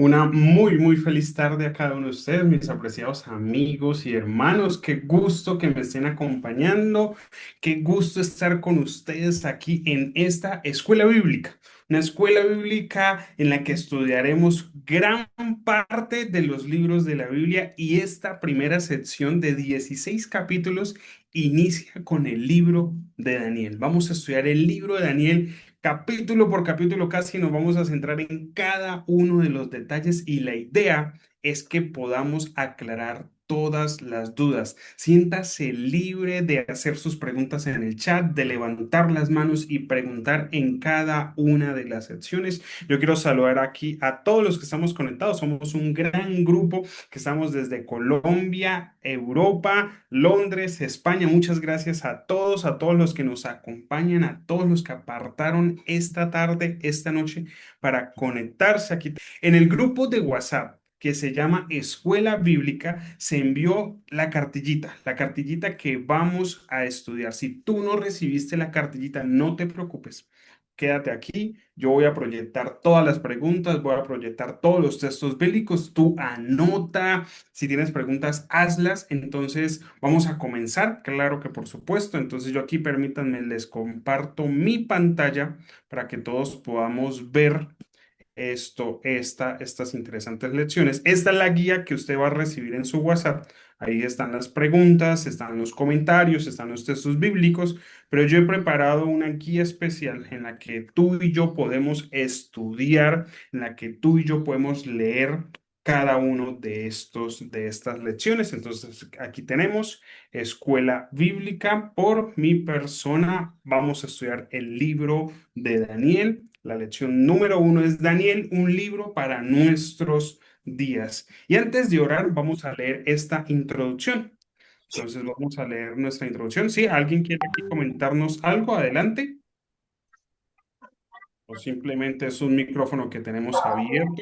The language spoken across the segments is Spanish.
Una muy feliz tarde a cada uno de ustedes, mis apreciados amigos y hermanos. Qué gusto que me estén acompañando. Qué gusto estar con ustedes aquí en esta escuela bíblica. Una escuela bíblica en la que estudiaremos gran parte de los libros de la Biblia y esta primera sección de 16 capítulos inicia con el libro de Daniel. Vamos a estudiar el libro de Daniel. Capítulo por capítulo casi nos vamos a centrar en cada uno de los detalles y la idea es que podamos aclarar todas las dudas. Siéntase libre de hacer sus preguntas en el chat, de levantar las manos y preguntar en cada una de las secciones. Yo quiero saludar aquí a todos los que estamos conectados. Somos un gran grupo que estamos desde Colombia, Europa, Londres, España. Muchas gracias a todos los que nos acompañan, a todos los que apartaron esta tarde, esta noche para conectarse aquí. En el grupo de WhatsApp que se llama Escuela Bíblica, se envió la cartillita que vamos a estudiar. Si tú no recibiste la cartillita, no te preocupes. Quédate aquí, yo voy a proyectar todas las preguntas, voy a proyectar todos los textos bíblicos, tú anota, si tienes preguntas, hazlas. Entonces, vamos a comenzar. Claro que por supuesto. Entonces, yo aquí permítanme, les comparto mi pantalla para que todos podamos ver estas interesantes lecciones. Esta es la guía que usted va a recibir en su WhatsApp. Ahí están las preguntas, están los comentarios, están los textos bíblicos, pero yo he preparado una guía especial en la que tú y yo podemos estudiar, en la que tú y yo podemos leer cada uno de estas lecciones. Entonces, aquí tenemos Escuela Bíblica por mi persona. Vamos a estudiar el libro de Daniel. La lección número uno es Daniel, un libro para nuestros días. Y antes de orar, vamos a leer esta introducción. Entonces, vamos a leer nuestra introducción. Si alguien quiere aquí comentarnos algo, adelante. O simplemente es un micrófono que tenemos abierto.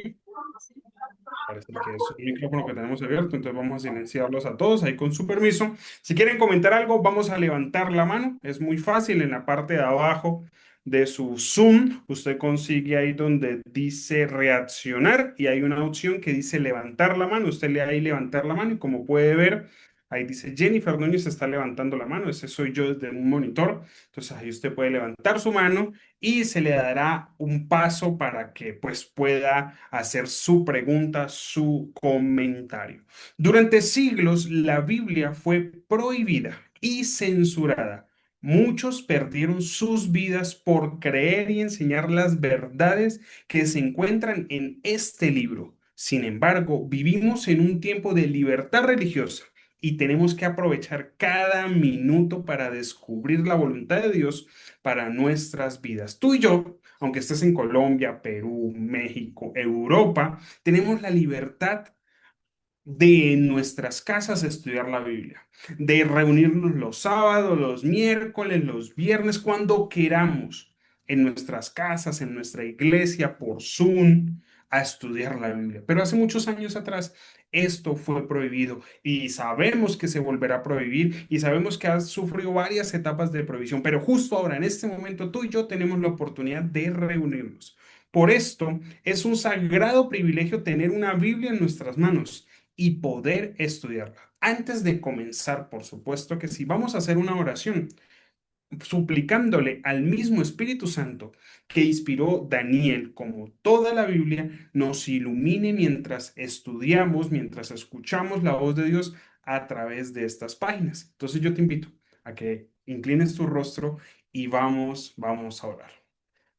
Parece que es un micrófono que tenemos abierto, entonces vamos a silenciarlos a todos ahí con su permiso. Si quieren comentar algo, vamos a levantar la mano. Es muy fácil, en la parte de abajo de su Zoom, usted consigue ahí donde dice reaccionar y hay una opción que dice levantar la mano. Usted le da ahí levantar la mano y como puede ver, ahí dice Jennifer Núñez está levantando la mano. Ese soy yo desde un monitor. Entonces ahí usted puede levantar su mano y se le dará un paso para que pues pueda hacer su pregunta, su comentario. Durante siglos la Biblia fue prohibida y censurada. Muchos perdieron sus vidas por creer y enseñar las verdades que se encuentran en este libro. Sin embargo, vivimos en un tiempo de libertad religiosa y tenemos que aprovechar cada minuto para descubrir la voluntad de Dios para nuestras vidas. Tú y yo, aunque estés en Colombia, Perú, México, Europa, tenemos la libertad de en nuestras casas estudiar la Biblia, de reunirnos los sábados, los miércoles, los viernes, cuando queramos, en nuestras casas, en nuestra iglesia, por Zoom, a estudiar la Biblia. Pero hace muchos años atrás esto fue prohibido y sabemos que se volverá a prohibir y sabemos que has sufrido varias etapas de prohibición, pero justo ahora, en este momento, tú y yo tenemos la oportunidad de reunirnos. Por esto, es un sagrado privilegio tener una Biblia en nuestras manos y poder estudiarla. Antes de comenzar, por supuesto que sí, vamos a hacer una oración suplicándole al mismo Espíritu Santo que inspiró Daniel, como toda la Biblia, nos ilumine mientras estudiamos, mientras escuchamos la voz de Dios a través de estas páginas. Entonces yo te invito a que inclines tu rostro y vamos a orar.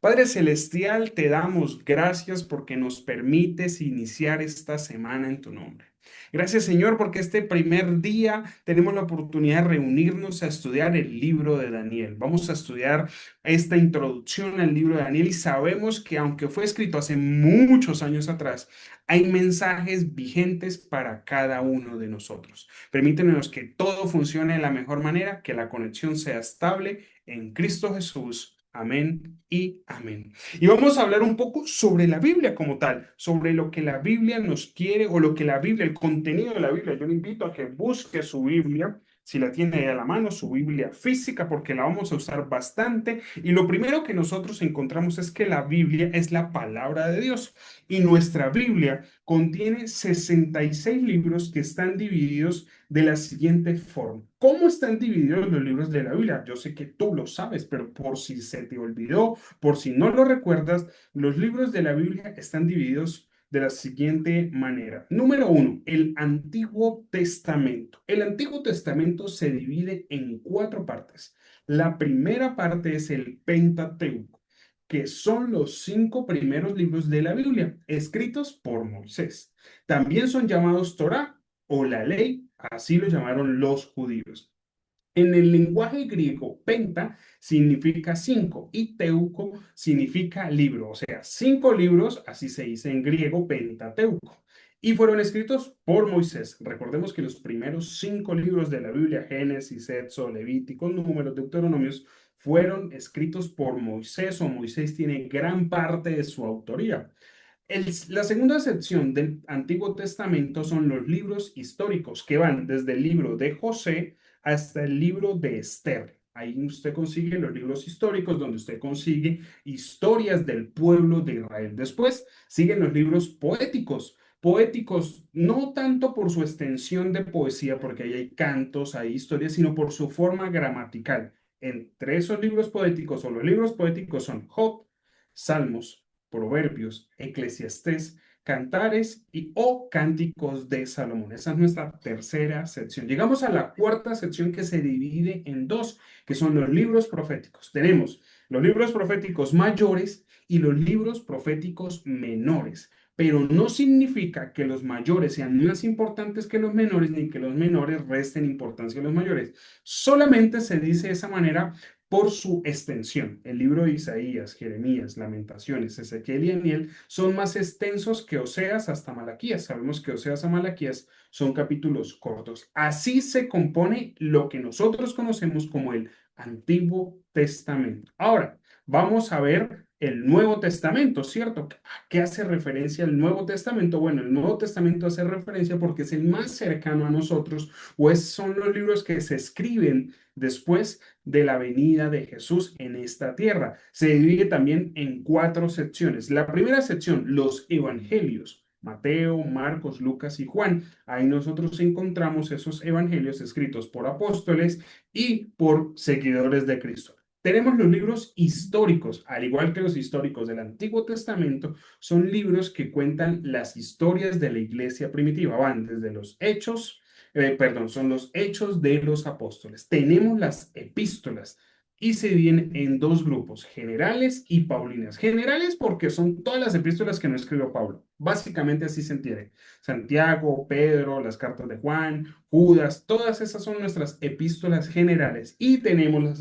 Padre Celestial, te damos gracias porque nos permites iniciar esta semana en tu nombre. Gracias, Señor, porque este primer día tenemos la oportunidad de reunirnos a estudiar el libro de Daniel. Vamos a estudiar esta introducción al libro de Daniel y sabemos que aunque fue escrito hace muchos años atrás, hay mensajes vigentes para cada uno de nosotros. Permítenos que todo funcione de la mejor manera, que la conexión sea estable en Cristo Jesús. Amén y amén. Y vamos a hablar un poco sobre la Biblia como tal, sobre lo que la Biblia nos quiere o lo que la Biblia, el contenido de la Biblia. Yo le invito a que busque su Biblia. si la tiene ahí a la mano, su Biblia física, porque la vamos a usar bastante. Y lo primero que nosotros encontramos es que la Biblia es la palabra de Dios. Y nuestra Biblia contiene 66 libros que están divididos de la siguiente forma. ¿Cómo están divididos los libros de la Biblia? Yo sé que tú lo sabes, pero por si se te olvidó, por si no lo recuerdas, los libros de la Biblia están divididos de la siguiente manera. Número uno, el Antiguo Testamento. El Antiguo Testamento se divide en cuatro partes. La primera parte es el Pentateuco, que son los cinco primeros libros de la Biblia, escritos por Moisés. También son llamados Torá o la ley, así lo llamaron los judíos. En el lenguaje griego, penta significa cinco y teuco significa libro, o sea, cinco libros, así se dice en griego, pentateuco. Y fueron escritos por Moisés. Recordemos que los primeros cinco libros de la Biblia, Génesis, Éxodo, Levítico, Números, Deuteronomios, fueron escritos por Moisés o Moisés tiene gran parte de su autoría. La segunda sección del Antiguo Testamento son los libros históricos, que van desde el libro de José hasta el libro de Esther. Ahí usted consigue los libros históricos, donde usted consigue historias del pueblo de Israel. Después siguen los libros poéticos. Poéticos no tanto por su extensión de poesía, porque ahí hay cantos, hay historias, sino por su forma gramatical. Entre esos libros poéticos o los libros poéticos son Job, Salmos, Proverbios, Eclesiastés, Cantares y o Cánticos de Salomón. Esa es nuestra tercera sección. Llegamos a la cuarta sección que se divide en dos, que son los libros proféticos. Tenemos los libros proféticos mayores y los libros proféticos menores. Pero no significa que los mayores sean más importantes que los menores, ni que los menores resten importancia a los mayores. Solamente se dice de esa manera por su extensión. El libro de Isaías, Jeremías, Lamentaciones, Ezequiel y Daniel son más extensos que Oseas hasta Malaquías. Sabemos que Oseas a Malaquías son capítulos cortos. Así se compone lo que nosotros conocemos como el Antiguo Testamento. Ahora, vamos a ver el Nuevo Testamento, ¿cierto? ¿A qué hace referencia el Nuevo Testamento? Bueno, el Nuevo Testamento hace referencia porque es el más cercano a nosotros, pues son los libros que se escriben después de la venida de Jesús en esta tierra. Se divide también en cuatro secciones. La primera sección, los evangelios. Mateo, Marcos, Lucas y Juan. Ahí nosotros encontramos esos evangelios escritos por apóstoles y por seguidores de Cristo. Tenemos los libros históricos, al igual que los históricos del Antiguo Testamento, son libros que cuentan las historias de la iglesia primitiva. Van desde los hechos, son los hechos de los apóstoles. Tenemos las epístolas y se dividen en dos grupos, generales y paulinas. Generales porque son todas las epístolas que no escribió Pablo. Básicamente así se entiende. Santiago, Pedro, las cartas de Juan, Judas, todas esas son nuestras epístolas generales. Y tenemos las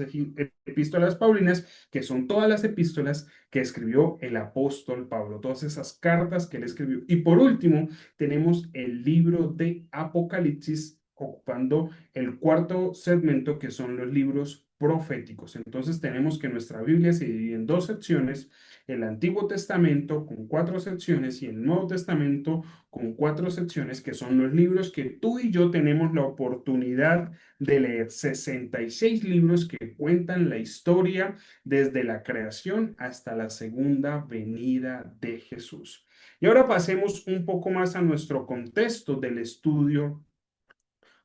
epístolas paulinas, que son todas las epístolas que escribió el apóstol Pablo, todas esas cartas que él escribió. Y por último, tenemos el libro de Apocalipsis ocupando el cuarto segmento, que son los libros proféticos. Entonces tenemos que nuestra Biblia se divide en dos secciones, el Antiguo Testamento con cuatro secciones y el Nuevo Testamento con cuatro secciones, que son los libros que tú y yo tenemos la oportunidad de leer. 66 libros que cuentan la historia desde la creación hasta la segunda venida de Jesús. Y ahora pasemos un poco más a nuestro contexto del estudio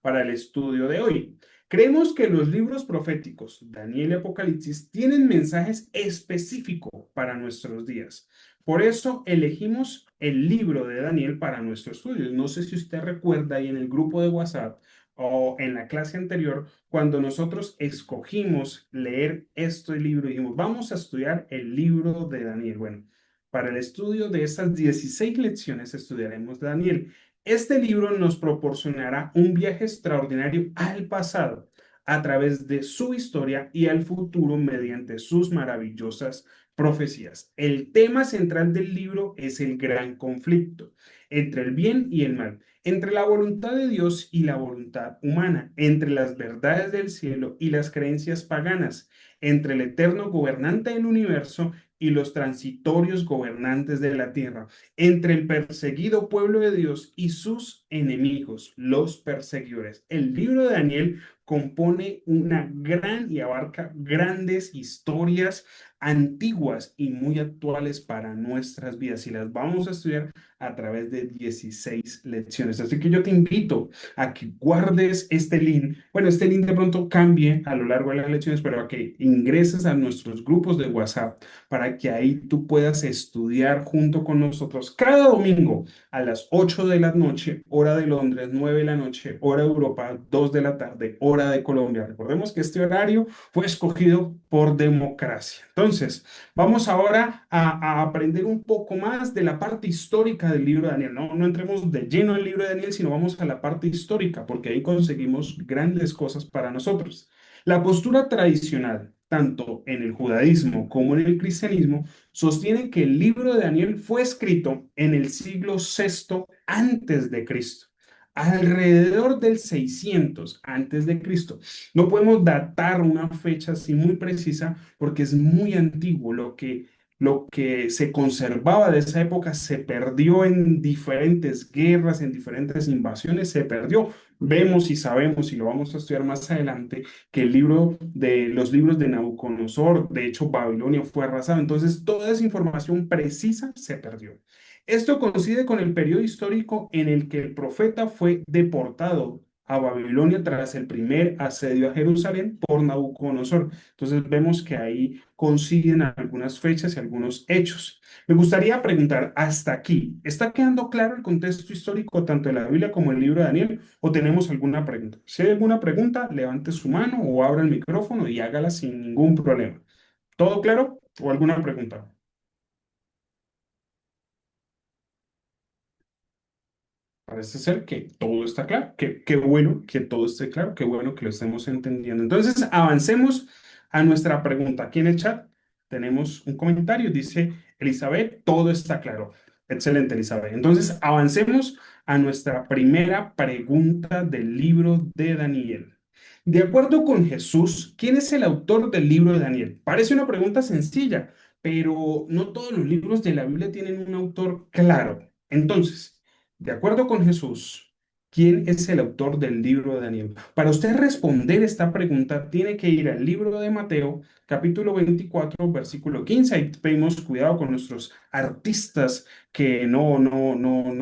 para el estudio de hoy. Creemos que los libros proféticos, Daniel y Apocalipsis, tienen mensajes específicos para nuestros días. Por eso elegimos el libro de Daniel para nuestro estudio. No sé si usted recuerda ahí en el grupo de WhatsApp o en la clase anterior, cuando nosotros escogimos leer este libro, dijimos, vamos a estudiar el libro de Daniel. Bueno, para el estudio de estas 16 lecciones estudiaremos Daniel. Este libro nos proporcionará un viaje extraordinario al pasado a través de su historia y al futuro mediante sus maravillosas profecías. El tema central del libro es el gran conflicto entre el bien y el mal, entre la voluntad de Dios y la voluntad humana, entre las verdades del cielo y las creencias paganas, entre el eterno gobernante del universo y los transitorios gobernantes de la tierra, entre el perseguido pueblo de Dios y sus enemigos, los perseguidores. El libro de Daniel compone una gran y abarca grandes historias antiguas y muy actuales para nuestras vidas y las vamos a estudiar a través de 16 lecciones. Así que yo te invito a que guardes este link. Bueno, este link de pronto cambie a lo largo de las lecciones, pero a que ingreses a nuestros grupos de WhatsApp para que ahí tú puedas estudiar junto con nosotros cada domingo a las 8 de la noche, hora de Londres, 9 de la noche, hora de Europa, 2 de la tarde, hora de Colombia. Recordemos que este horario fue escogido por democracia. Entonces, vamos ahora a aprender un poco más de la parte histórica del libro de Daniel. No entremos de lleno en el libro de Daniel, sino vamos a la parte histórica, porque ahí conseguimos grandes cosas para nosotros. La postura tradicional, tanto en el judaísmo como en el cristianismo, sostiene que el libro de Daniel fue escrito en el siglo VI antes de Cristo, alrededor del 600 antes de Cristo. No podemos datar una fecha así muy precisa porque es muy antiguo. Lo que se conservaba de esa época se perdió en diferentes guerras, en diferentes invasiones, se perdió. Vemos y sabemos, y lo vamos a estudiar más adelante, que los libros de Nabucodonosor, de hecho Babilonia fue arrasado. Entonces, toda esa información precisa se perdió. Esto coincide con el periodo histórico en el que el profeta fue deportado a Babilonia tras el primer asedio a Jerusalén por Nabucodonosor. Entonces vemos que ahí coinciden algunas fechas y algunos hechos. Me gustaría preguntar, hasta aquí, ¿está quedando claro el contexto histórico tanto de la Biblia como el libro de Daniel o tenemos alguna pregunta? Si hay alguna pregunta, levante su mano o abra el micrófono y hágala sin ningún problema. ¿Todo claro o alguna pregunta? Parece ser que todo está claro. Qué bueno que todo esté claro, qué bueno que lo estemos entendiendo. Entonces, avancemos a nuestra pregunta. Aquí en el chat tenemos un comentario, dice Elizabeth, todo está claro. Excelente, Elizabeth. Entonces, avancemos a nuestra primera pregunta del libro de Daniel. De acuerdo con Jesús, ¿quién es el autor del libro de Daniel? Parece una pregunta sencilla, pero no todos los libros de la Biblia tienen un autor claro. Entonces, de acuerdo con Jesús, ¿quién es el autor del libro de Daniel? Para usted responder esta pregunta, tiene que ir al libro de Mateo, capítulo 24, versículo 15. Ahí pedimos cuidado con nuestros artistas que no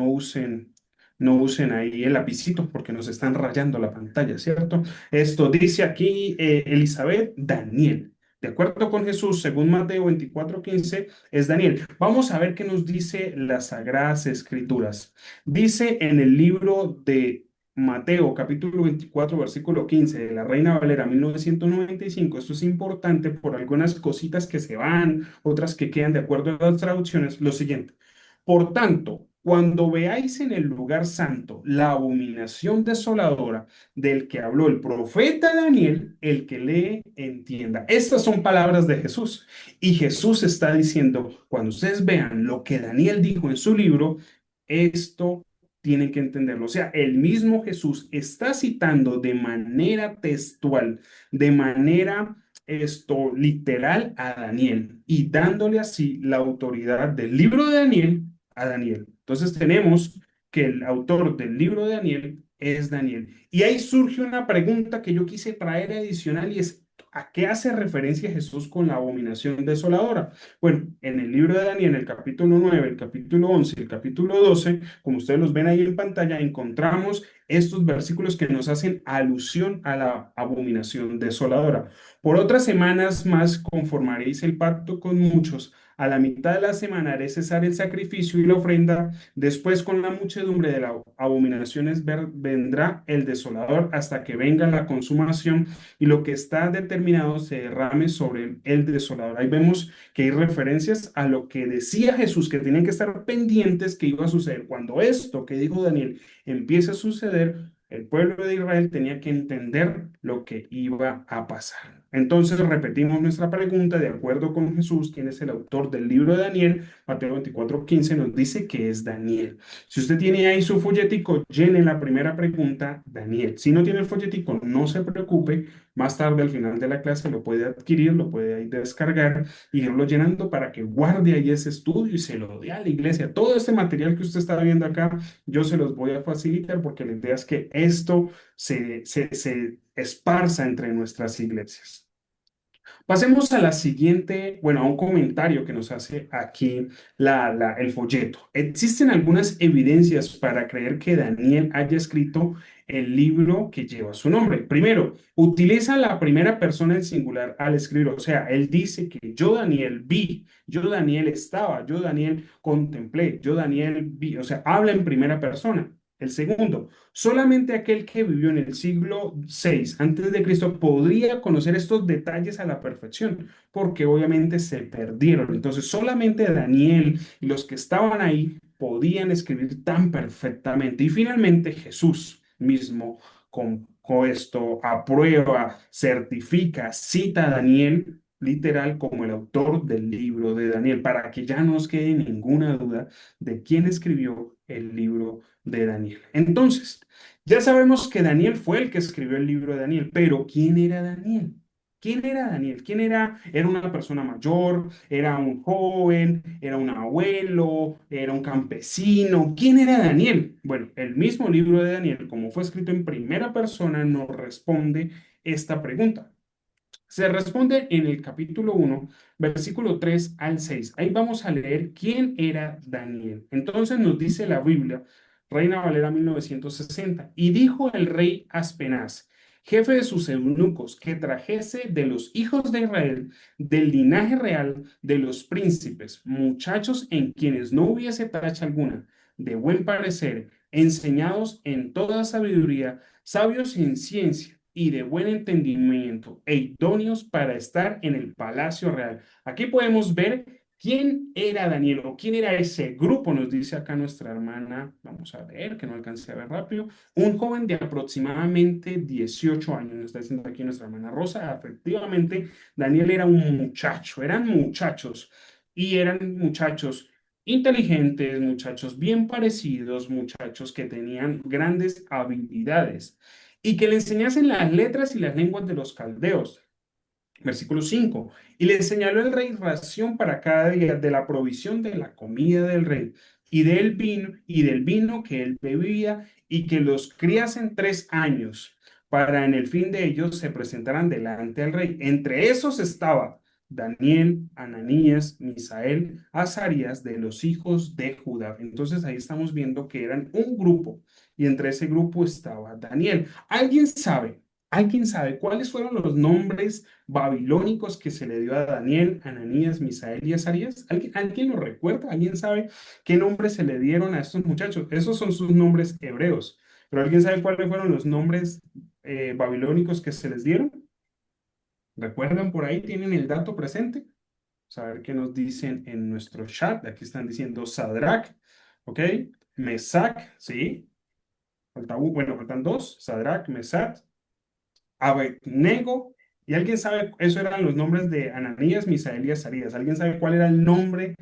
usen ahí el lapicito porque nos están rayando la pantalla, ¿cierto? Esto dice aquí Elizabeth, Daniel. De acuerdo con Jesús, según Mateo 24:15, es Daniel. Vamos a ver qué nos dice las Sagradas Escrituras. Dice en el libro de Mateo, capítulo 24, versículo 15, de la Reina Valera 1995. Esto es importante por algunas cositas que se van, otras que quedan de acuerdo a las traducciones. Lo siguiente. Por tanto, cuando veáis en el lugar santo la abominación desoladora del que habló el profeta Daniel, el que lee entienda. Estas son palabras de Jesús. Y Jesús está diciendo, cuando ustedes vean lo que Daniel dijo en su libro, esto tienen que entenderlo. O sea, el mismo Jesús está citando de manera textual, de manera literal a Daniel y dándole así la autoridad del libro de Daniel a Daniel. Entonces tenemos que el autor del libro de Daniel es Daniel. Y ahí surge una pregunta que yo quise traer adicional y es, ¿a qué hace referencia Jesús con la abominación desoladora? Bueno, en el libro de Daniel, el capítulo 9, el capítulo 11, el capítulo 12, como ustedes los ven ahí en pantalla, encontramos estos versículos que nos hacen alusión a la abominación desoladora. Por otras semanas más conformaréis el pacto con muchos. A la mitad de la semana haré cesar el sacrificio y la ofrenda. Después, con la muchedumbre de las abominaciones, vendrá el desolador hasta que venga la consumación y lo que está determinado se derrame sobre el desolador. Ahí vemos que hay referencias a lo que decía Jesús, que tenían que estar pendientes que iba a suceder. Cuando esto que dijo Daniel empiece a suceder, el pueblo de Israel tenía que entender lo que iba a pasar. Entonces repetimos nuestra pregunta de acuerdo con Jesús, quien es el autor del libro de Daniel. Mateo 24:15 nos dice que es Daniel. Si usted tiene ahí su folletico, llene la primera pregunta, Daniel. Si no tiene el folletico, no se preocupe, Más tarde, al final de la clase, lo puede adquirir, lo puede ahí descargar y irlo llenando para que guarde ahí ese estudio y se lo dé a la iglesia. Todo este material que usted está viendo acá, yo se los voy a facilitar porque la idea es que esto se esparza entre nuestras iglesias. Pasemos a la siguiente, bueno, a un comentario que nos hace aquí el folleto. Existen algunas evidencias para creer que Daniel haya escrito el libro que lleva su nombre. Primero, utiliza la primera persona en singular al escribir, o sea, él dice que yo Daniel vi, yo Daniel estaba, yo Daniel contemplé, yo Daniel vi, o sea, habla en primera persona. El segundo, solamente aquel que vivió en el siglo VI antes de Cristo podría conocer estos detalles a la perfección, porque obviamente se perdieron. Entonces, solamente Daniel y los que estaban ahí podían escribir tan perfectamente. Y finalmente Jesús mismo con esto aprueba, certifica, cita a Daniel literal como el autor del libro de Daniel, para que ya no nos quede ninguna duda de quién escribió el libro de Daniel. Entonces, ya sabemos que Daniel fue el que escribió el libro de Daniel, pero ¿quién era Daniel? ¿Quién era Daniel? ¿Quién era? ¿Era una persona mayor? ¿Era un joven? ¿Era un abuelo? ¿Era un campesino? ¿Quién era Daniel? Bueno, el mismo libro de Daniel, como fue escrito en primera persona, nos responde esta pregunta. Se responde en el capítulo 1, versículo 3 al 6. Ahí vamos a leer quién era Daniel. Entonces nos dice la Biblia, Reina Valera 1960, y dijo el rey Aspenaz, jefe de sus eunucos, que trajese de los hijos de Israel, del linaje real de los príncipes, muchachos en quienes no hubiese tacha alguna, de buen parecer, enseñados en toda sabiduría, sabios en ciencia y de buen entendimiento e idóneos para estar en el palacio real. Aquí podemos ver quién era Daniel o quién era ese grupo, nos dice acá nuestra hermana, vamos a ver, que no alcancé a ver rápido, un joven de aproximadamente 18 años, nos está diciendo aquí nuestra hermana Rosa, efectivamente, Daniel era un muchacho, eran muchachos y eran muchachos inteligentes, muchachos bien parecidos, muchachos que tenían grandes habilidades y que le enseñasen las letras y las lenguas de los caldeos. Versículo 5. Y le señaló el rey ración para cada día de la provisión de la comida del rey y del vino que él bebía y que los criasen 3 años para en el fin de ellos se presentaran delante del rey. Entre esos estaba Daniel, Ananías, Misael, Azarías de los hijos de Judá. Entonces ahí estamos viendo que eran un grupo y entre ese grupo estaba Daniel. ¿Alguien sabe? ¿Alguien sabe cuáles fueron los nombres babilónicos que se le dio a Daniel, Ananías, Misael y Azarías? ¿Alguien lo recuerda? ¿Alguien sabe qué nombres se le dieron a estos muchachos? Esos son sus nombres hebreos. ¿Pero alguien sabe cuáles fueron los nombres babilónicos que se les dieron? ¿Recuerdan por ahí? ¿Tienen el dato presente? Saber qué nos dicen en nuestro chat. Aquí están diciendo Sadrach, ¿ok? Mesac, ¿sí? Bueno, faltan dos, Sadrach, Mesach, Abednego. ¿Y alguien sabe? Esos eran los nombres de Ananías, Misael y Azarías. ¿Alguien sabe cuál era el nombre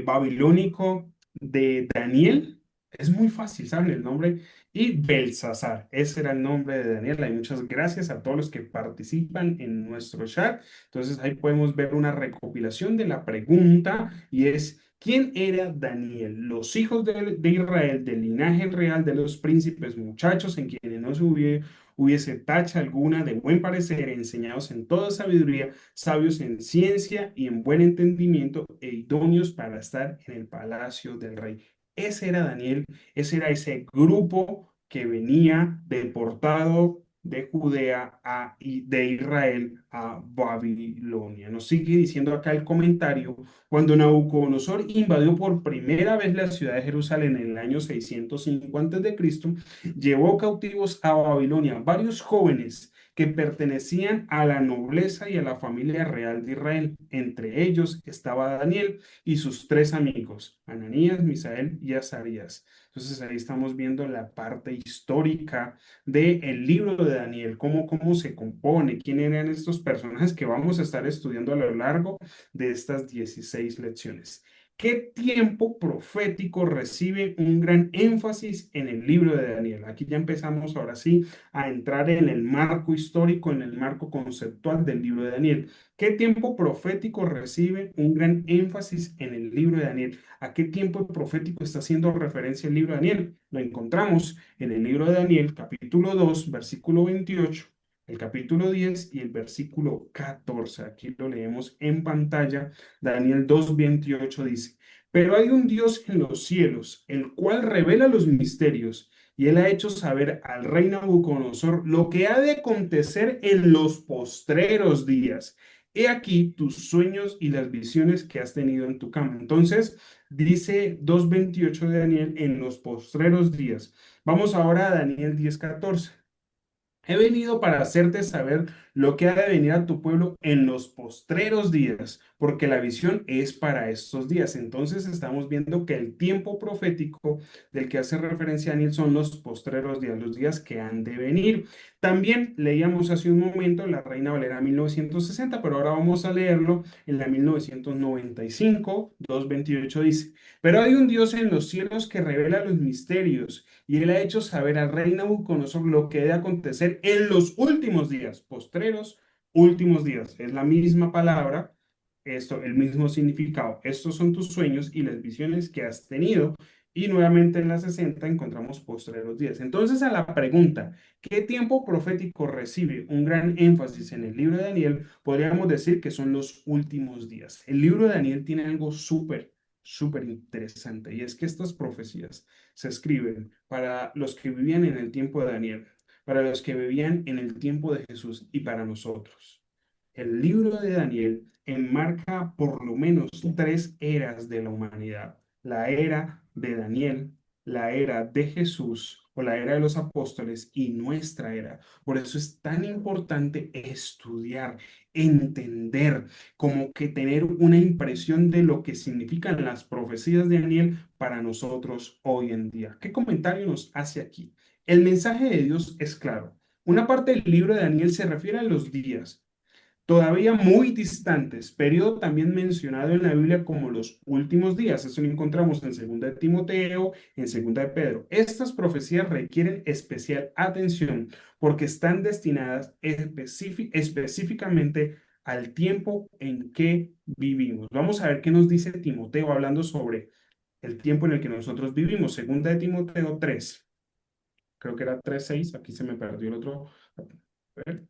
babilónico de Daniel? Es muy fácil, ¿saben el nombre? Y Belsasar, ese era el nombre de Daniel. Hay muchas gracias a todos los que participan en nuestro chat. Entonces ahí podemos ver una recopilación de la pregunta y es, ¿quién era Daniel? Los hijos de Israel, del linaje real de los príncipes, muchachos en quienes no se hubiese tacha alguna, de buen parecer, enseñados en toda sabiduría, sabios en ciencia y en buen entendimiento, e idóneos para estar en el palacio del rey. Ese era Daniel, ese era ese grupo que venía deportado de Judea y de Israel a Babilonia. Nos sigue diciendo acá el comentario, cuando Nabucodonosor invadió por primera vez la ciudad de Jerusalén en el año 605 a.C., llevó cautivos a Babilonia varios jóvenes que pertenecían a la nobleza y a la familia real de Israel. Entre ellos estaba Daniel y sus 3 amigos, Ananías, Misael y Azarías. Entonces ahí estamos viendo la parte histórica del libro de Daniel, cómo se compone, quiénes eran estos personajes que vamos a estar estudiando a lo largo de estas 16 lecciones. ¿Qué tiempo profético recibe un gran énfasis en el libro de Daniel? Aquí ya empezamos ahora sí a entrar en el marco histórico, en el marco conceptual del libro de Daniel. ¿Qué tiempo profético recibe un gran énfasis en el libro de Daniel? ¿A qué tiempo profético está haciendo referencia el libro de Daniel? Lo encontramos en el libro de Daniel, capítulo 2, versículo 28, el capítulo 10 y el versículo 14. Aquí lo leemos en pantalla. Daniel 2:28 dice, pero hay un Dios en los cielos, el cual revela los misterios, y él ha hecho saber al rey Nabucodonosor lo que ha de acontecer en los postreros días. He aquí tus sueños y las visiones que has tenido en tu cama. Entonces, dice 2:28 de Daniel, en los postreros días. Vamos ahora a Daniel 10:14. He venido para hacerte saber lo que ha de venir a tu pueblo en los postreros días, porque la visión es para estos días. Entonces estamos viendo que el tiempo profético del que hace referencia Daniel son los postreros días, los días que han de venir. También leíamos hace un momento la Reina Valera 1960, pero ahora vamos a leerlo en la 1995, 2:28 dice, pero hay un Dios en los cielos que revela los misterios y él ha hecho saber al rey Nabucodonosor lo que debe acontecer en los últimos días, postreros, últimos días. Es la misma palabra, esto, el mismo significado. Estos son tus sueños y las visiones que has tenido. Y nuevamente en la 60 encontramos postreros días. Entonces a la pregunta, ¿qué tiempo profético recibe un gran énfasis en el libro de Daniel? Podríamos decir que son los últimos días. El libro de Daniel tiene algo súper interesante y es que estas profecías se escriben para los que vivían en el tiempo de Daniel, para los que vivían en el tiempo de Jesús y para nosotros. El libro de Daniel enmarca por lo menos tres eras de la humanidad. La era de Daniel, la era de Jesús o la era de los apóstoles y nuestra era. Por eso es tan importante estudiar, entender, como que tener una impresión de lo que significan las profecías de Daniel para nosotros hoy en día. ¿Qué comentario nos hace aquí? El mensaje de Dios es claro. Una parte del libro de Daniel se refiere a los días todavía muy distantes, periodo también mencionado en la Biblia como los últimos días. Eso lo encontramos en 2 de Timoteo, en 2 de Pedro. Estas profecías requieren especial atención porque están destinadas específicamente al tiempo en que vivimos. Vamos a ver qué nos dice Timoteo hablando sobre el tiempo en el que nosotros vivimos. 2 de Timoteo 3, creo que era 3:6. Aquí se me perdió el otro. A ver.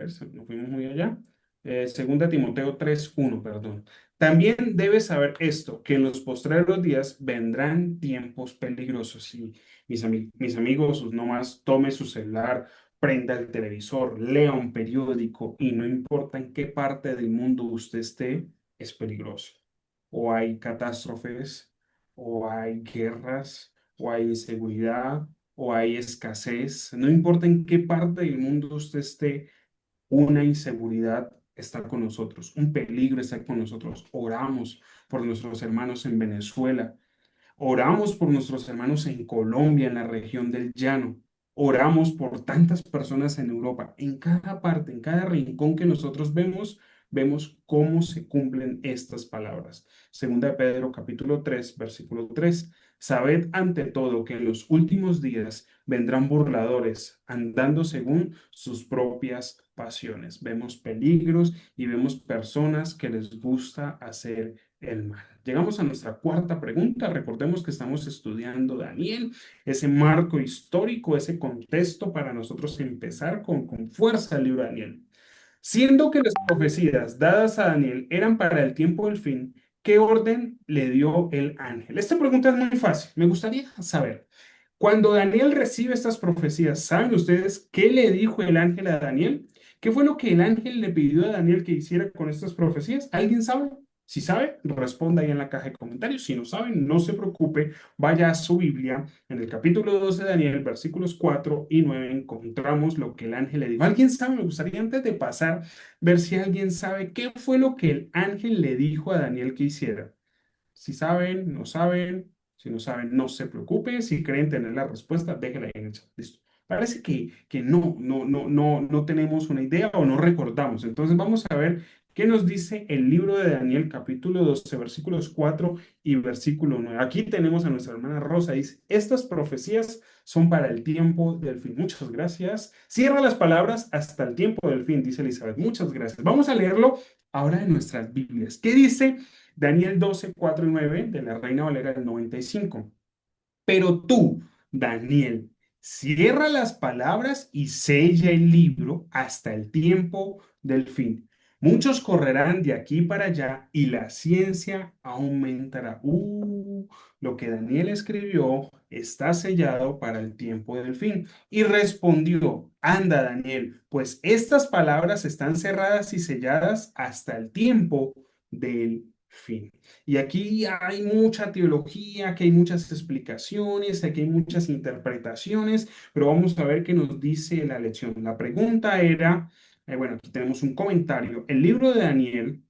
Nos fuimos muy allá. 2 Timoteo 3:1, perdón. También debes saber esto, que en los postreros días vendrán tiempos peligrosos. Y mis amigos, no más tome su celular, prenda el televisor, lea un periódico y no importa en qué parte del mundo usted esté, es peligroso. O hay catástrofes, o hay guerras, o hay inseguridad, o hay escasez. No importa en qué parte del mundo usted esté, una inseguridad está con nosotros, un peligro está con nosotros. Oramos por nuestros hermanos en Venezuela, oramos por nuestros hermanos en Colombia, en la región del Llano. Oramos por tantas personas en Europa. En cada parte, en cada rincón que nosotros vemos, vemos cómo se cumplen estas palabras. Segunda de Pedro, capítulo 3, versículo 3. Sabed ante todo que en los últimos días vendrán burladores, andando según sus propias pasiones. Vemos peligros y vemos personas que les gusta hacer el mal. Llegamos a nuestra cuarta pregunta. Recordemos que estamos estudiando Daniel, ese marco histórico, ese contexto para nosotros empezar con fuerza el libro de Daniel. Siendo que las profecías dadas a Daniel eran para el tiempo del fin, ¿qué orden le dio el ángel? Esta pregunta es muy fácil. Me gustaría saber, cuando Daniel recibe estas profecías, ¿saben ustedes qué le dijo el ángel a Daniel? ¿Qué fue lo que el ángel le pidió a Daniel que hiciera con estas profecías? ¿Alguien sabe? Si sabe, responda ahí en la caja de comentarios. Si no saben, no se preocupe, vaya a su Biblia. En el capítulo 12 de Daniel, versículos 4 y 9, encontramos lo que el ángel le dijo. ¿Alguien sabe? Me gustaría antes de pasar, ver si alguien sabe qué fue lo que el ángel le dijo a Daniel que hiciera. Si saben, no saben. Si no saben, no se preocupe. Si creen tener la respuesta, déjenla ahí en el chat. Listo. Parece que no tenemos una idea o no recordamos. Entonces vamos a ver ¿Qué nos dice el libro de Daniel, capítulo 12, versículos 4 y versículo 9? Aquí tenemos a nuestra hermana Rosa, dice, estas profecías son para el tiempo del fin. Muchas gracias. Cierra las palabras hasta el tiempo del fin, dice Elizabeth. Muchas gracias. Vamos a leerlo ahora en nuestras Biblias. ¿Qué dice Daniel 12, 4 y 9 de la Reina Valera del 95? Pero tú, Daniel, cierra las palabras y sella el libro hasta el tiempo del fin. Muchos correrán de aquí para allá y la ciencia aumentará. Lo que Daniel escribió está sellado para el tiempo del fin. Y respondió, anda, Daniel, pues estas palabras están cerradas y selladas hasta el tiempo del fin. Y aquí hay mucha teología, que hay muchas explicaciones, aquí hay muchas interpretaciones, pero vamos a ver qué nos dice la lección. La pregunta era, bueno, aquí tenemos un comentario. El libro de Daniel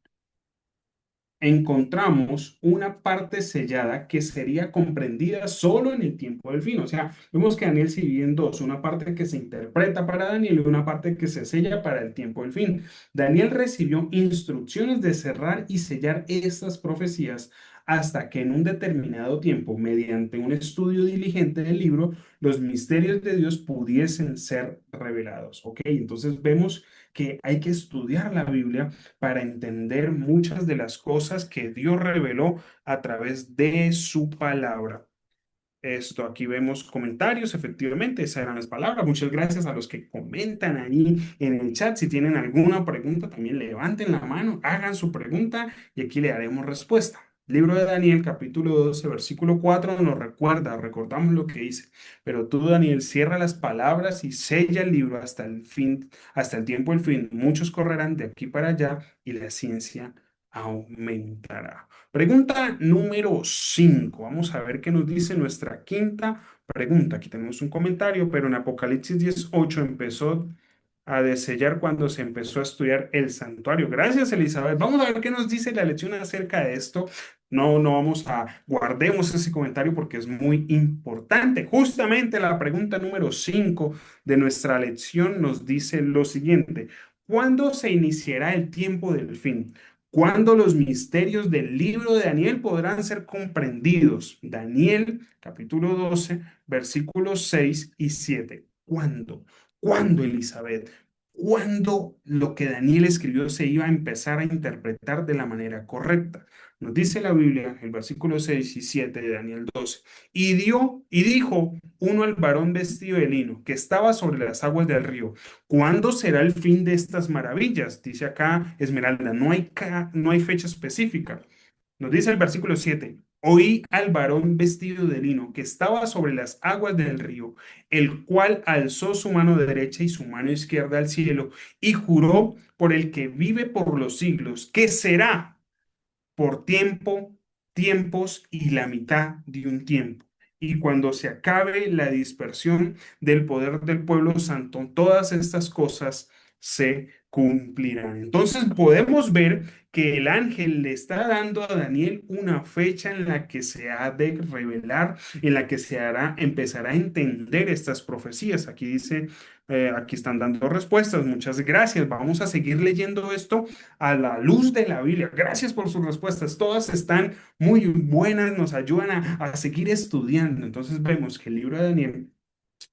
encontramos una parte sellada que sería comprendida solo en el tiempo del fin. O sea, vemos que Daniel se divide en dos, una parte que se interpreta para Daniel y una parte que se sella para el tiempo del fin. Daniel recibió instrucciones de cerrar y sellar estas profecías hasta que en un determinado tiempo, mediante un estudio diligente del libro, los misterios de Dios pudiesen ser revelados. ¿Ok? Entonces vemos que hay que estudiar la Biblia para entender muchas de las cosas que Dios reveló a través de su palabra. Esto, aquí vemos comentarios, efectivamente, esas eran las palabras. Muchas gracias a los que comentan ahí en el chat. Si tienen alguna pregunta, también levanten la mano, hagan su pregunta y aquí le daremos respuesta. Libro de Daniel, capítulo 12, versículo 4, nos recuerda, recordamos lo que dice. Pero tú, Daniel, cierra las palabras y sella el libro hasta el fin, hasta el tiempo del fin. Muchos correrán de aquí para allá y la ciencia aumentará. Pregunta número 5. Vamos a ver qué nos dice nuestra quinta pregunta. Aquí tenemos un comentario, pero en Apocalipsis 18 empezó a desellar cuando se empezó a estudiar el santuario. Gracias, Elizabeth. Vamos a ver qué nos dice la lección acerca de esto. No, no vamos a, guardemos ese comentario porque es muy importante. Justamente la pregunta número 5 de nuestra lección nos dice lo siguiente. ¿Cuándo se iniciará el tiempo del fin? ¿Cuándo los misterios del libro de Daniel podrán ser comprendidos? Daniel, capítulo 12, versículos 6 y 7. ¿Cuándo? ¿Cuándo, Elizabeth? ¿Cuándo lo que Daniel escribió se iba a empezar a interpretar de la manera correcta? Nos dice la Biblia, el versículo 6 y 7 de Daniel 12. Y dijo uno al varón vestido de lino que estaba sobre las aguas del río. ¿Cuándo será el fin de estas maravillas? Dice acá Esmeralda, no hay fecha específica. Nos dice el versículo 7, oí al varón vestido de lino que estaba sobre las aguas del río, el cual alzó su mano derecha y su mano izquierda al cielo y juró por el que vive por los siglos, que será por tiempo, tiempos y la mitad de un tiempo. Y cuando se acabe la dispersión del poder del pueblo santo, todas estas cosas se cumplirán. Entonces podemos ver que el ángel le está dando a Daniel una fecha en la que se ha de revelar, en la que se hará, empezará a entender estas profecías. Aquí dice, aquí están dando respuestas. Muchas gracias. Vamos a seguir leyendo esto a la luz de la Biblia. Gracias por sus respuestas. Todas están muy buenas, nos ayudan a seguir estudiando. Entonces vemos que el libro de Daniel,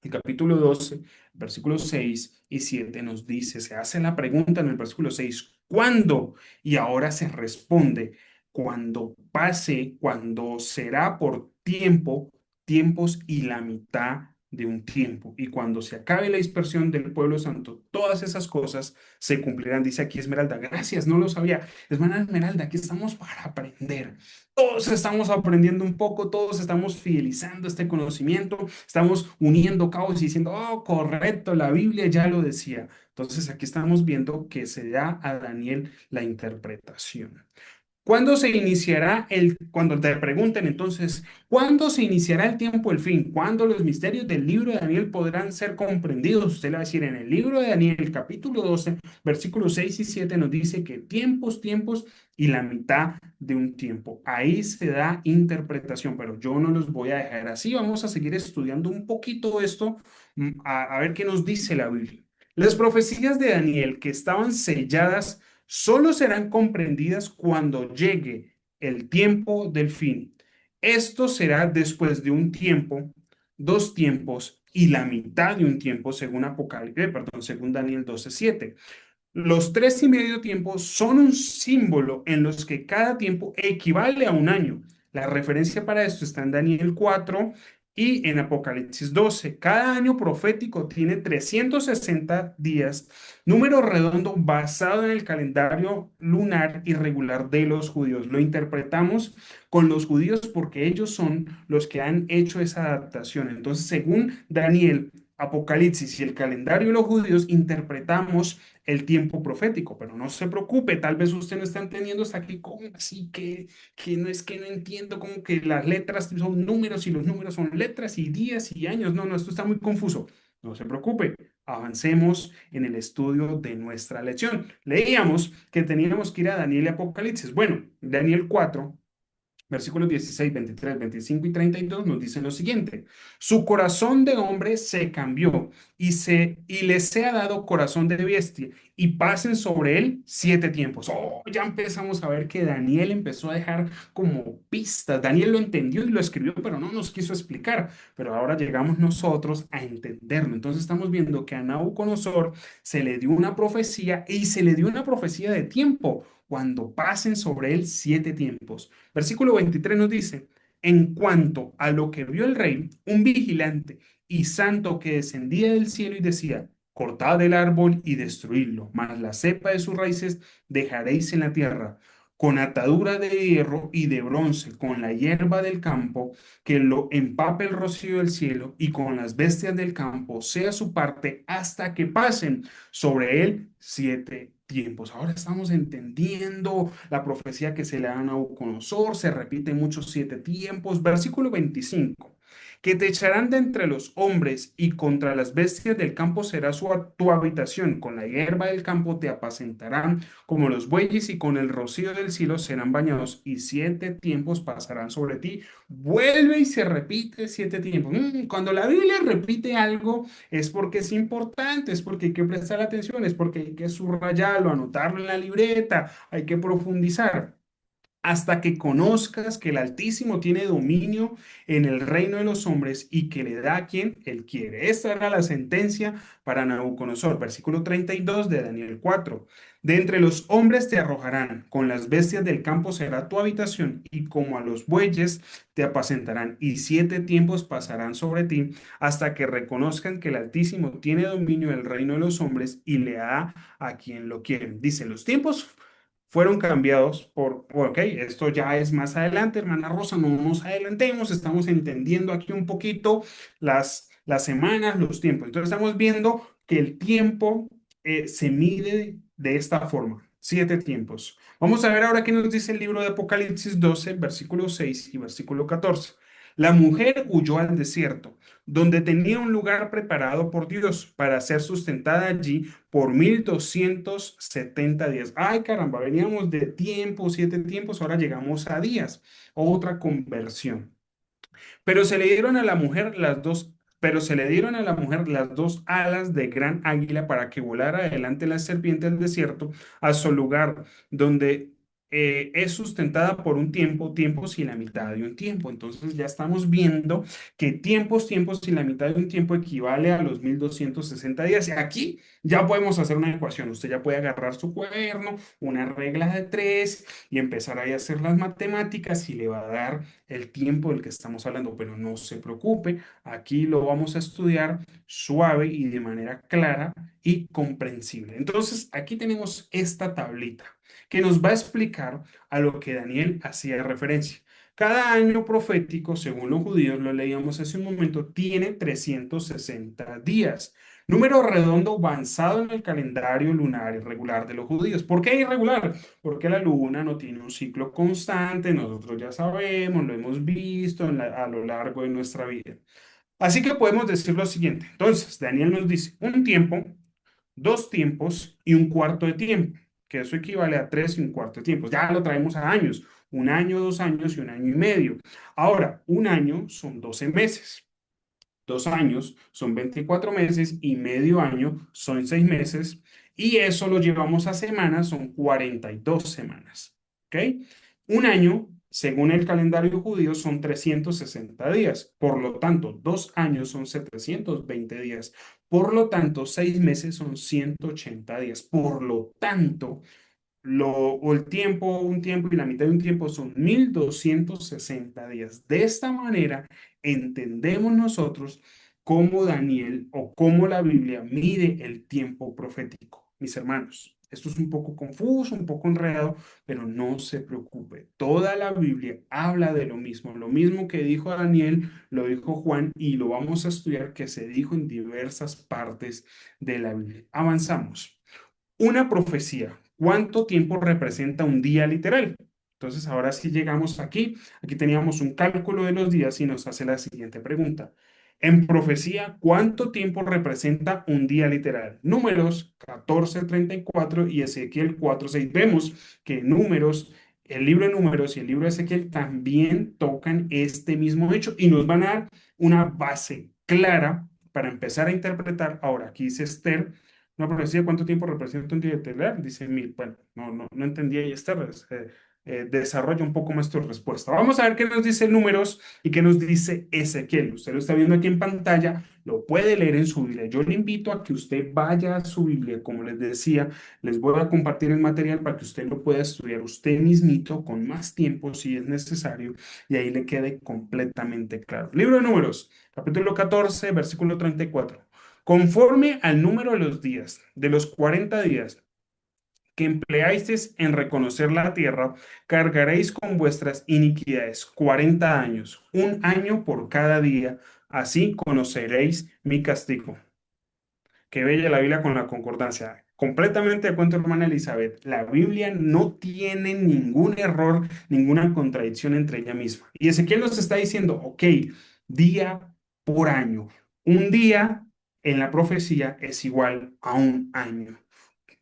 el capítulo 12, versículos 6 y 7 nos dice, se hace la pregunta en el versículo 6, ¿cuándo? Y ahora se responde, cuando pase, cuando será por tiempo, tiempos y la mitad de un tiempo. Y cuando se acabe la dispersión del pueblo santo, todas esas cosas se cumplirán. Dice aquí Esmeralda, gracias, no lo sabía. Hermana Esmeralda, aquí estamos para aprender. Todos estamos aprendiendo un poco, todos estamos fidelizando este conocimiento, estamos uniendo cabos y diciendo, oh, correcto, la Biblia ya lo decía. Entonces aquí estamos viendo que se da a Daniel la interpretación. ¿Cuándo se iniciará cuando te pregunten entonces, ¿cuándo se iniciará el tiempo del fin? ¿Cuándo los misterios del libro de Daniel podrán ser comprendidos? Usted le va a decir, en el libro de Daniel, capítulo 12, versículos 6 y 7 nos dice que tiempos, tiempos y la mitad de un tiempo. Ahí se da interpretación, pero yo no los voy a dejar así. Vamos a seguir estudiando un poquito esto, a ver qué nos dice la Biblia. Las profecías de Daniel que estaban selladas solo serán comprendidas cuando llegue el tiempo del fin. Esto será después de un tiempo, dos tiempos y la mitad de un tiempo, según según Daniel 12:7. Los 3 y medio tiempos son un símbolo en los que cada tiempo equivale a un año. La referencia para esto está en Daniel 4 y en Apocalipsis 12. Cada año profético tiene 360 días, número redondo basado en el calendario lunar irregular de los judíos. Lo interpretamos con los judíos porque ellos son los que han hecho esa adaptación. Entonces, según Daniel, Apocalipsis y el calendario de los judíos, interpretamos el tiempo profético, pero no se preocupe, tal vez usted no está entendiendo hasta aquí, ¿cómo así que no es que no entiendo, como que las letras son números y los números son letras y días y años? No, no, esto está muy confuso. No se preocupe, avancemos en el estudio de nuestra lección. Leíamos que teníamos que ir a Daniel y Apocalipsis. Bueno, Daniel 4, versículos 16, 23, 25 y 32 nos dicen lo siguiente: su corazón de hombre se cambió y le sea dado corazón de bestia y pasen sobre él 7 tiempos. Oh, ya empezamos a ver que Daniel empezó a dejar como pistas. Daniel lo entendió y lo escribió, pero no nos quiso explicar. Pero ahora llegamos nosotros a entenderlo. Entonces estamos viendo que a Nabucodonosor se le dio una profecía y se le dio una profecía de tiempo cuando pasen sobre él 7 tiempos. Versículo 23 nos dice: en cuanto a lo que vio el rey, un vigilante y santo que descendía del cielo y decía: cortad el árbol y destruidlo, mas la cepa de sus raíces dejaréis en la tierra, con atadura de hierro y de bronce, con la hierba del campo, que lo empape el rocío del cielo, y con las bestias del campo sea su parte, hasta que pasen sobre él 7 tiempos. Ahora estamos entendiendo la profecía que se le da a Nabucodonosor. Se repite muchos 7 tiempos. Versículo 25: que te echarán de entre los hombres y contra las bestias del campo será tu habitación. Con la hierba del campo te apacentarán como los bueyes y con el rocío del cielo serán bañados y 7 tiempos pasarán sobre ti. Vuelve y se repite 7 tiempos. Cuando la Biblia repite algo es porque es importante, es porque hay que prestar atención, es porque hay que subrayarlo, anotarlo en la libreta, hay que profundizar hasta que conozcas que el Altísimo tiene dominio en el reino de los hombres y que le da a quien él quiere. Esta era la sentencia para Nabucodonosor. Versículo 32 de Daniel 4. De entre los hombres te arrojarán, con las bestias del campo será tu habitación, y como a los bueyes te apacentarán, y 7 tiempos pasarán sobre ti, hasta que reconozcan que el Altísimo tiene dominio del reino de los hombres y le da a quien lo quiere. Dice, los tiempos fueron cambiados ok, esto ya es más adelante, hermana Rosa, no nos adelantemos, estamos entendiendo aquí un poquito las semanas, los tiempos. Entonces estamos viendo que el tiempo se mide de esta forma, 7 tiempos. Vamos a ver ahora qué nos dice el libro de Apocalipsis 12, versículo 6 y versículo 14. La mujer huyó al desierto, donde tenía un lugar preparado por Dios para ser sustentada allí por 1270 días. Ay, caramba, veníamos de tiempos, 7 tiempos, ahora llegamos a días. Otra conversión. Pero se le dieron a la mujer las dos, pero se le dieron a la mujer las dos alas de gran águila para que volara adelante la serpiente del desierto a su lugar, donde es sustentada por un tiempo, tiempos y la mitad de un tiempo. Entonces ya estamos viendo que tiempos, tiempos y la mitad de un tiempo equivale a los 1260 días. Y aquí ya podemos hacer una ecuación. Usted ya puede agarrar su cuaderno, una regla de tres y empezar ahí a hacer las matemáticas y le va a dar el tiempo del que estamos hablando, pero no se preocupe, aquí lo vamos a estudiar suave y de manera clara y comprensible. Entonces, aquí tenemos esta tablita que nos va a explicar a lo que Daniel hacía referencia. Cada año profético, según los judíos, lo leíamos hace un momento, tiene 360 días. Número redondo avanzado en el calendario lunar irregular de los judíos. ¿Por qué irregular? Porque la luna no tiene un ciclo constante, nosotros ya sabemos, lo hemos visto a lo largo de nuestra vida. Así que podemos decir lo siguiente. Entonces, Daniel nos dice un tiempo, dos tiempos y un cuarto de tiempo, que eso equivale a 3 y un cuarto de tiempo. Ya lo traemos a años, un año, 2 años y un año y medio. Ahora, un año son 12 meses. 2 años son 24 meses y medio año son 6 meses Y eso lo llevamos a semanas, son 42 semanas. ¿Ok? Un año, según el calendario judío, son 360 días. Por lo tanto, 2 años son 720 días. Por lo tanto, 6 meses son 180 días. Por lo tanto, o el tiempo, un tiempo y la mitad de un tiempo son 1260 días. De esta manera, entendemos nosotros cómo Daniel o cómo la Biblia mide el tiempo profético. Mis hermanos, esto es un poco confuso, un poco enredado, pero no se preocupe. Toda la Biblia habla de lo mismo. Lo mismo que dijo Daniel, lo dijo Juan y lo vamos a estudiar que se dijo en diversas partes de la Biblia. Avanzamos. Una profecía. ¿Cuánto tiempo representa un día literal? Entonces, ahora sí llegamos aquí. Aquí teníamos un cálculo de los días y nos hace la siguiente pregunta. En profecía, ¿cuánto tiempo representa un día literal? Números 14:34 y Ezequiel 4:6. Vemos que Números, el libro de Números y el libro de Ezequiel también tocan este mismo hecho y nos van a dar una base clara para empezar a interpretar. Ahora, aquí dice Esther. Una profecía, ¿cuánto tiempo representa un día literal? Dice 1000. Bueno, no entendí ahí esta desarrolla un poco más tu respuesta. Vamos a ver qué nos dice Números y qué nos dice Ezequiel. Usted lo está viendo aquí en pantalla, lo puede leer en su Biblia. Yo le invito a que usted vaya a su Biblia, como les decía, les voy a compartir el material para que usted lo pueda estudiar usted mismito con más tiempo si es necesario y ahí le quede completamente claro. Libro de Números, capítulo 14, versículo 34. Conforme al número de los días, de los 40 días que empleáis en reconocer la tierra, cargaréis con vuestras iniquidades 40 años, un año por cada día, así conoceréis mi castigo. Qué bella la Biblia con la concordancia. Completamente de acuerdo, hermana Elizabeth. La Biblia no tiene ningún error, ninguna contradicción entre ella misma. Y Ezequiel nos está diciendo, ok, día por año. Un día en la profecía es igual a un año.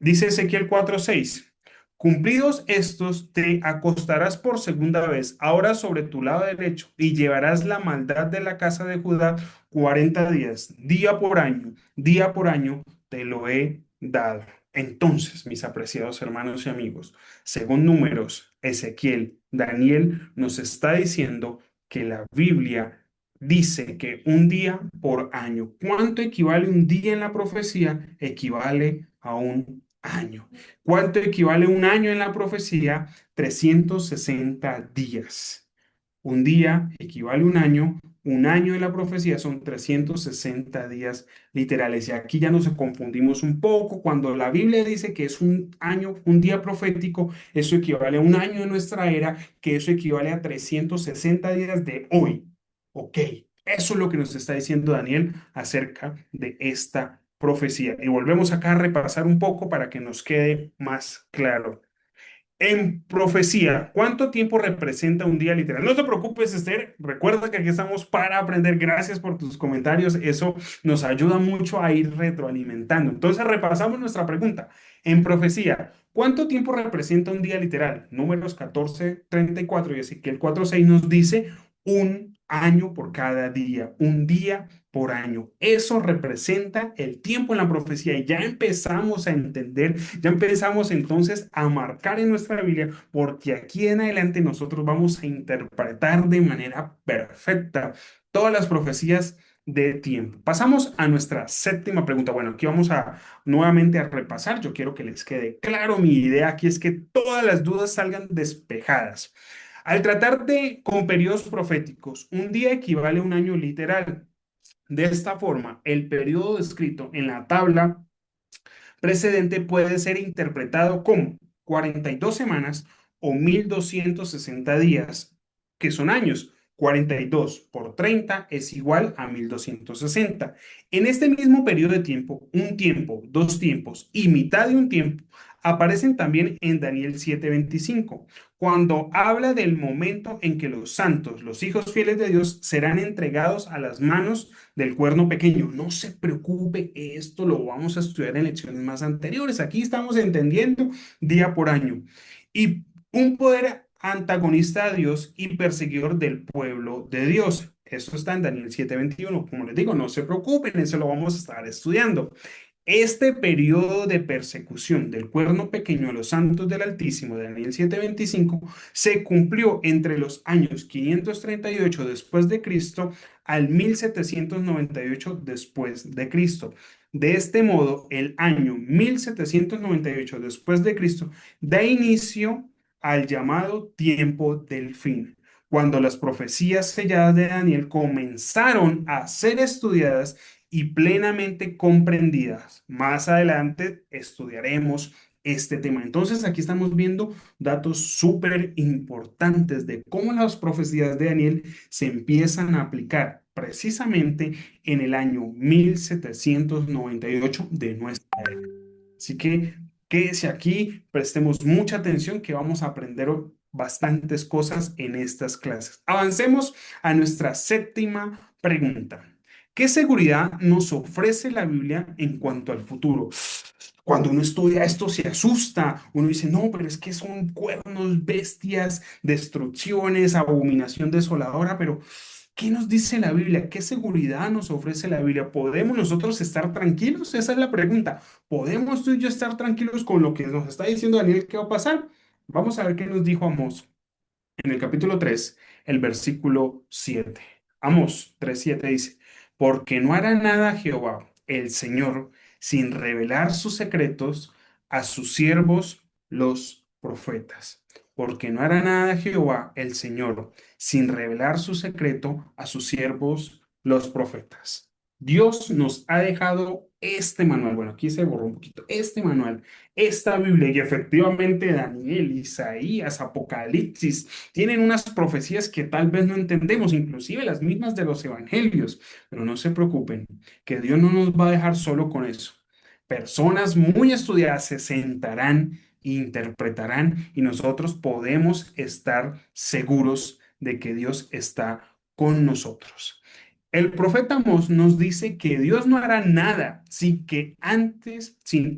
Dice Ezequiel 4:6. Cumplidos estos, te acostarás por segunda vez, ahora sobre tu lado derecho, y llevarás la maldad de la casa de Judá 40 días, día por año, te lo he dado. Entonces, mis apreciados hermanos y amigos, según Números, Ezequiel, Daniel nos está diciendo que la Biblia dice que un día por año. ¿Cuánto equivale un día en la profecía? Equivale a un año. ¿Cuánto equivale un año en la profecía? 360 días. Un día equivale a un año en la profecía son 360 días literales. Y aquí ya nos confundimos un poco. Cuando la Biblia dice que es un año, un día profético, eso equivale a un año de nuestra era, que eso equivale a 360 días de hoy. Ok, eso es lo que nos está diciendo Daniel acerca de esta profecía. Y volvemos acá a repasar un poco para que nos quede más claro. En profecía, ¿cuánto tiempo representa un día literal? No te preocupes, Esther. Recuerda que aquí estamos para aprender. Gracias por tus comentarios. Eso nos ayuda mucho a ir retroalimentando. Entonces, repasamos nuestra pregunta. En profecía, ¿cuánto tiempo representa un día literal? Números 14:34 y Ezequiel 4:6 nos dice un año por cada día, un día por año. Eso representa el tiempo en la profecía y ya empezamos a entender, ya empezamos entonces a marcar en nuestra Biblia, porque aquí en adelante nosotros vamos a interpretar de manera perfecta todas las profecías de tiempo. Pasamos a nuestra séptima pregunta. Bueno, aquí vamos a nuevamente a repasar. Yo quiero que les quede claro, mi idea aquí es que todas las dudas salgan despejadas. Al tratar de con periodos proféticos, un día equivale a un año literal. De esta forma, el periodo descrito en la tabla precedente puede ser interpretado como 42 semanas o 1260 días, que son años. 42 por 30 es igual a 1260. En este mismo periodo de tiempo, un tiempo, dos tiempos y mitad de un tiempo aparecen también en Daniel 7:25, cuando habla del momento en que los santos, los hijos fieles de Dios, serán entregados a las manos del cuerno pequeño. No se preocupe, esto lo vamos a estudiar en lecciones más anteriores. Aquí estamos entendiendo día por año. Y un poder antagonista a Dios y perseguidor del pueblo de Dios. Eso está en Daniel 7:21. Como les digo, no se preocupen, eso lo vamos a estar estudiando. Este periodo de persecución del cuerno pequeño a los santos del Altísimo, de Daniel 7:25, se cumplió entre los años 538 después de Cristo al 1798 después de Cristo. De este modo, el año 1798 después de Cristo da inicio al llamado tiempo del fin, cuando las profecías selladas de Daniel comenzaron a ser estudiadas y plenamente comprendidas. Más adelante estudiaremos este tema. Entonces, aquí estamos viendo datos súper importantes de cómo las profecías de Daniel se empiezan a aplicar precisamente en el año 1798 de nuestra era. Así que quédese aquí, prestemos mucha atención que vamos a aprender bastantes cosas en estas clases. Avancemos a nuestra séptima pregunta. ¿Qué seguridad nos ofrece la Biblia en cuanto al futuro? Cuando uno estudia esto se asusta, uno dice, no, pero es que son cuernos, bestias, destrucciones, abominación desoladora, pero ¿qué nos dice la Biblia? ¿Qué seguridad nos ofrece la Biblia? ¿Podemos nosotros estar tranquilos? Esa es la pregunta. ¿Podemos tú y yo estar tranquilos con lo que nos está diciendo Daniel que va a pasar? Vamos a ver qué nos dijo Amós en el capítulo 3, el versículo 7. Amós 3:7 dice, porque no hará nada Jehová, el Señor, sin revelar sus secretos a sus siervos los profetas. Porque no hará nada Jehová, el Señor, sin revelar su secreto a sus siervos los profetas. Dios nos ha dejado este manual. Bueno, aquí se borró un poquito. Este manual, esta Biblia, y efectivamente Daniel, Isaías, Apocalipsis, tienen unas profecías que tal vez no entendemos, inclusive las mismas de los evangelios, pero no se preocupen, que Dios no nos va a dejar solo con eso. Personas muy estudiadas se sentarán e interpretarán y nosotros podemos estar seguros de que Dios está con nosotros. El profeta Amós nos dice que Dios no hará nada sin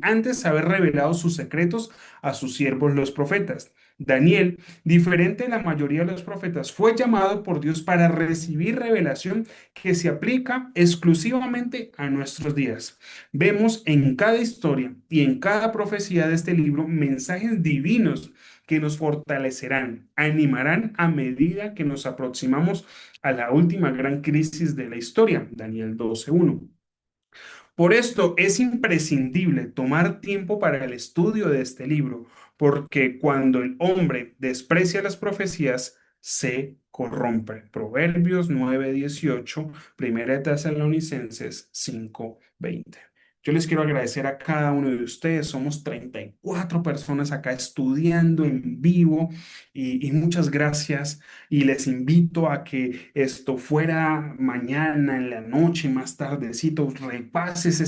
antes haber revelado sus secretos a sus siervos los profetas. Daniel, diferente de la mayoría de los profetas, fue llamado por Dios para recibir revelación que se aplica exclusivamente a nuestros días. Vemos en cada historia y en cada profecía de este libro mensajes divinos que nos fortalecerán, animarán a medida que nos aproximamos a la última gran crisis de la historia, Daniel 12:1. Por esto es imprescindible tomar tiempo para el estudio de este libro, porque cuando el hombre desprecia las profecías, se corrompe. Proverbios 9:18, Primera de Tesalonicenses 5:20. Yo les quiero agradecer a cada uno de ustedes. Somos 34 personas acá estudiando en vivo y muchas gracias. Y les invito a que esto fuera mañana, en la noche, más tardecito, repases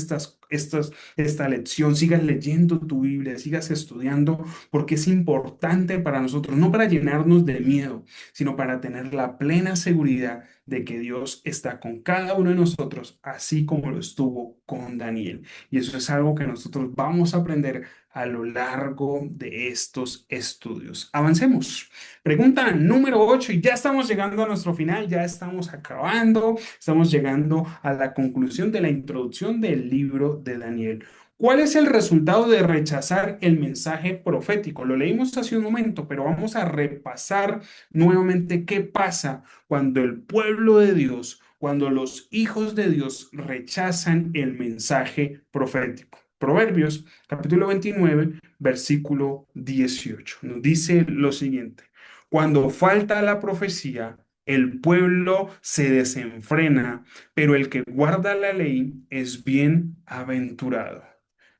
esta lección, sigas leyendo tu Biblia, sigas estudiando, porque es importante para nosotros, no para llenarnos de miedo, sino para tener la plena seguridad de que Dios está con cada uno de nosotros, así como lo estuvo con Daniel. Y eso es algo que nosotros vamos a aprender a lo largo de estos estudios. Avancemos. Pregunta número 8 y ya estamos llegando a nuestro final, ya estamos acabando, estamos llegando a la conclusión de la introducción del libro de Daniel. ¿Cuál es el resultado de rechazar el mensaje profético? Lo leímos hace un momento, pero vamos a repasar nuevamente qué pasa cuando el pueblo de Dios, cuando los hijos de Dios rechazan el mensaje profético. Proverbios capítulo 29, versículo 18. Nos dice lo siguiente. Cuando falta la profecía, el pueblo se desenfrena, pero el que guarda la ley es bienaventurado.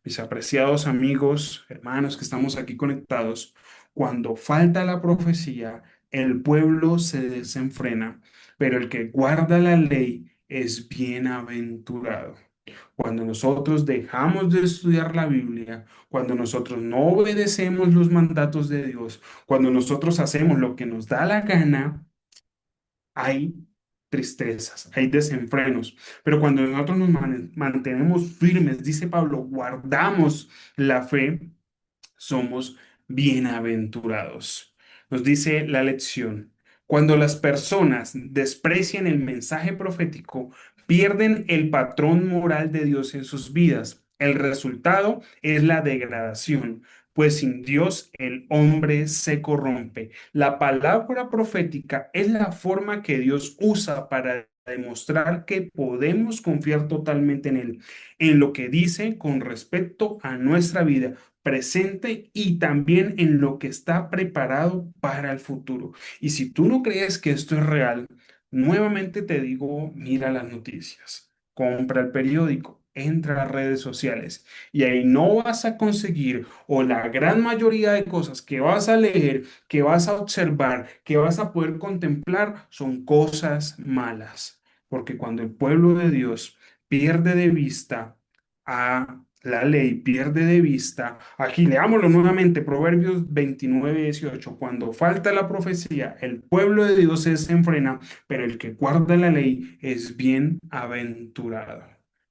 Mis apreciados amigos, hermanos que estamos aquí conectados, cuando falta la profecía, el pueblo se desenfrena, pero el que guarda la ley es bienaventurado. Cuando nosotros dejamos de estudiar la Biblia, cuando nosotros no obedecemos los mandatos de Dios, cuando nosotros hacemos lo que nos da la gana, hay tristezas, hay desenfrenos. Pero cuando nosotros nos mantenemos firmes, dice Pablo, guardamos la fe, somos bienaventurados. Nos dice la lección, cuando las personas desprecian el mensaje profético, pierden el patrón moral de Dios en sus vidas El resultado es la degradación, pues sin Dios el hombre se corrompe. La palabra profética es la forma que Dios usa para demostrar que podemos confiar totalmente en Él, en lo que dice con respecto a nuestra vida presente y también en lo que está preparado para el futuro. Y si tú no crees que esto es real, nuevamente te digo, mira las noticias, compra el periódico, entra a las redes sociales y ahí no vas a conseguir, o la gran mayoría de cosas que vas a leer, que vas a observar, que vas a poder contemplar, son cosas malas. Porque cuando el pueblo de Dios pierde de vista a la ley, pierde de vista, aquí leámoslo nuevamente, Proverbios 29:18, cuando falta la profecía, el pueblo de Dios se desenfrena, pero el que guarda la ley es bienaventurado.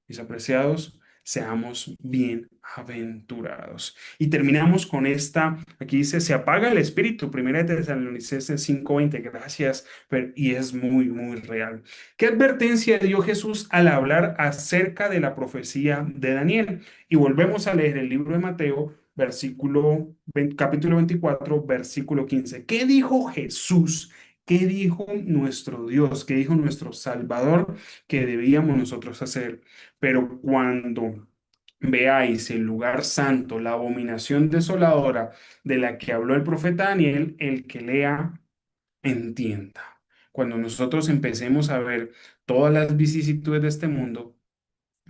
Mis apreciados, seamos bienaventurados. Y terminamos con esta, aquí dice, se apaga el espíritu, primera de Tesalonicenses 5:20, gracias, y es muy, muy real. ¿Qué advertencia dio Jesús al hablar acerca de la profecía de Daniel? Y volvemos a leer el libro de Mateo, capítulo 24, versículo 15. ¿Qué dijo Jesús? ¿Qué dijo nuestro Dios? ¿Qué dijo nuestro Salvador que debíamos nosotros hacer? Pero cuando veáis el lugar santo, la abominación desoladora de la que habló el profeta Daniel, el que lea, entienda. Cuando nosotros empecemos a ver todas las vicisitudes de este mundo,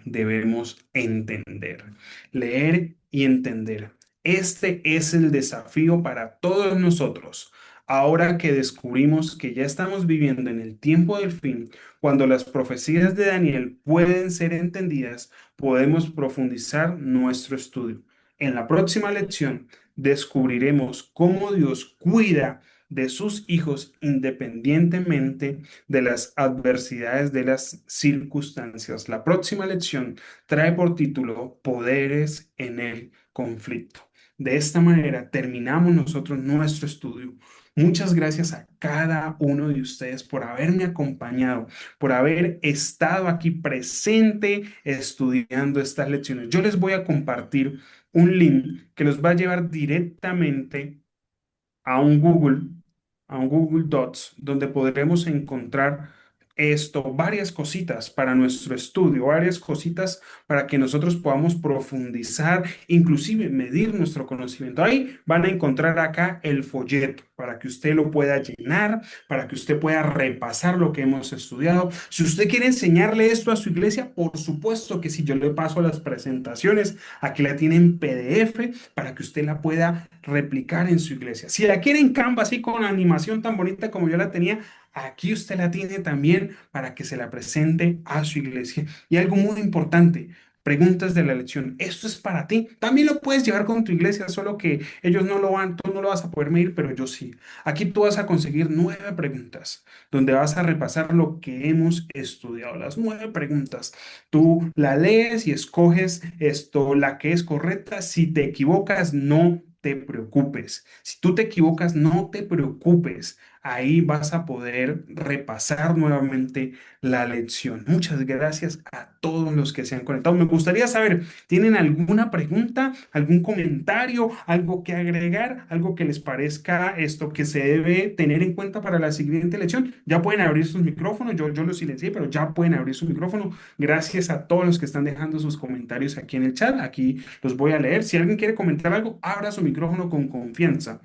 debemos entender, leer y entender. Este es el desafío para todos nosotros. Ahora que descubrimos que ya estamos viviendo en el tiempo del fin, cuando las profecías de Daniel pueden ser entendidas, podemos profundizar nuestro estudio. En la próxima lección descubriremos cómo Dios cuida de sus hijos independientemente de las adversidades de las circunstancias. La próxima lección trae por título Poderes en el conflicto. De esta manera terminamos nosotros nuestro estudio. Muchas gracias a cada uno de ustedes por haberme acompañado, por haber estado aquí presente estudiando estas lecciones. Yo les voy a compartir un link que los va a llevar directamente a un Google, a un Google Docs, donde podremos encontrar varias cositas para nuestro estudio, varias cositas para que nosotros podamos profundizar, inclusive medir nuestro conocimiento. Ahí van a encontrar acá el folleto para que usted lo pueda llenar, para que usted pueda repasar lo que hemos estudiado. Si usted quiere enseñarle esto a su iglesia, por supuesto que si yo le paso las presentaciones, aquí la tiene en PDF para que usted la pueda replicar en su iglesia. Si la quiere en Canva, así con animación tan bonita como yo la tenía, aquí usted la tiene también para que se la presente a su iglesia. Y algo muy importante, preguntas de la lección. Esto es para ti. También lo puedes llevar con tu iglesia, solo que ellos no lo van, tú no lo vas a poder medir, pero yo sí. Aquí tú vas a conseguir 9 preguntas, donde vas a repasar lo que hemos estudiado. Las 9 preguntas. Tú la lees y escoges la que es correcta. Si te equivocas, no te preocupes. Si tú te equivocas, no te preocupes. Ahí vas a poder repasar nuevamente la lección. Muchas gracias a todos los que se han conectado. Me gustaría saber, ¿tienen alguna pregunta, algún comentario, algo que agregar, algo que les parezca esto que se debe tener en cuenta para la siguiente lección? Ya pueden abrir sus micrófonos. Yo los silencié, pero ya pueden abrir su micrófono. Gracias a todos los que están dejando sus comentarios aquí en el chat. Aquí los voy a leer. Si alguien quiere comentar algo, abra su micrófono con confianza.